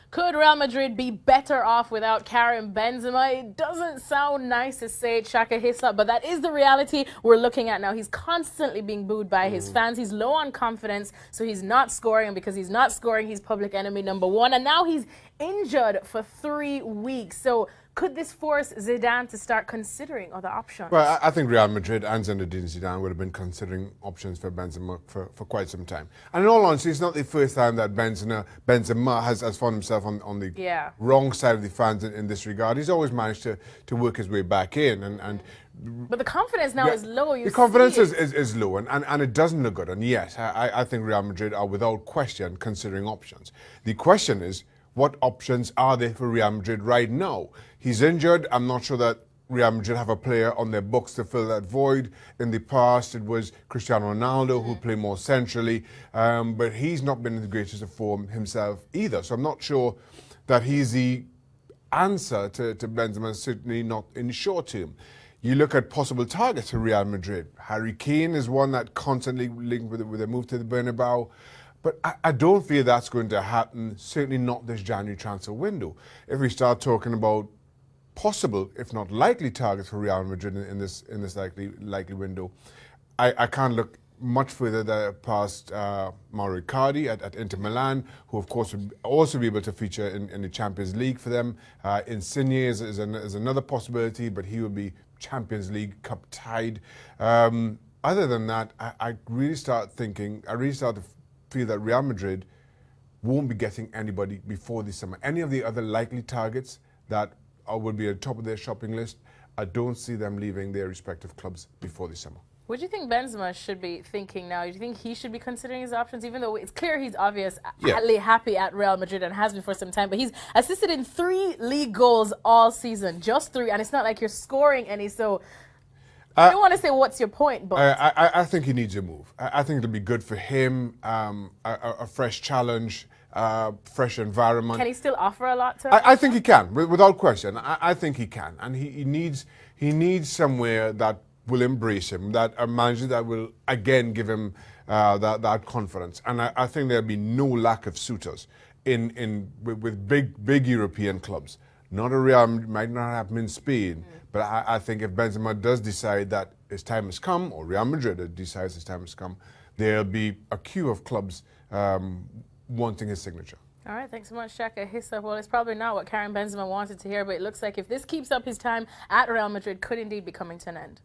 Could Real Madrid be better off without Karim Benzema? It doesn't sound nice to say it, Shaka Hislop, but that is the reality we're looking at now. He's constantly being booed by his fans. He's low on confidence, so he's not scoring. And because he's not scoring, he's public enemy #1. And now he's injured for 3 weeks. So could this force Zidane to start considering other options? Well, I think Real Madrid and Zinedine Zidane would have been considering options for Benzema for quite some time. And in all honesty, it's not the first time that Benzema has found himself on the wrong side of the fans in this regard. He's always managed to work his way back in. But the confidence now is low. The confidence is low, and it doesn't look good. And yes, I think Real Madrid are without question considering options. The question is, what options are there for Real Madrid right now? He's injured. I'm not sure that Real Madrid have a player on their books to fill that void. In the past, it was Cristiano Ronaldo who played more centrally, but he's not been in the greatest of form himself either. So I'm not sure that he's the answer to Benzema, certainly not in the short term. You look at possible targets for Real Madrid. Harry Kane is one that constantly linked with a move to the Bernabeu. But I don't feel that's going to happen, certainly not this January transfer window. If we start talking about possible, if not likely, targets for Real Madrid in this likely window, I can't look much further past Mauro Icardi at Inter Milan, who of course would also be able to feature in the Champions League for them. Insigne is another possibility, but he will be Champions League Cup tied. Other than that, I really start to feel that Real Madrid won't be getting anybody before the summer. Any of the other likely targets that would be at the top of their shopping list, I don't see them leaving their respective clubs before the summer. What do you think Benzema should be thinking now? Do you think he should be considering his options, even though it's clear he's obviously happy at Real Madrid and has been for some time, but he's assisted in 3 league goals all season, just 3, and it's not like you're scoring any, so I don't want to say what's your point, but I think he needs a move. I think it'll be good for him, a fresh challenge, fresh environment. Can he still offer a lot to I think he can, without question. I think he can, and he needs somewhere that will embrace him, that a manager that will again give him that confidence. And I think there'll be no lack of suitors with big European clubs. Not a Real might not happen in Spain, but I think if Benzema does decide that his time has come, or Real Madrid decides his time has come, there'll be a queue of clubs wanting his signature. All right, thanks so much, Shaka Hislop. Well, it's probably not what Karim Benzema wanted to hear, but it looks like if this keeps up, his time at Real Madrid could indeed be coming to an end.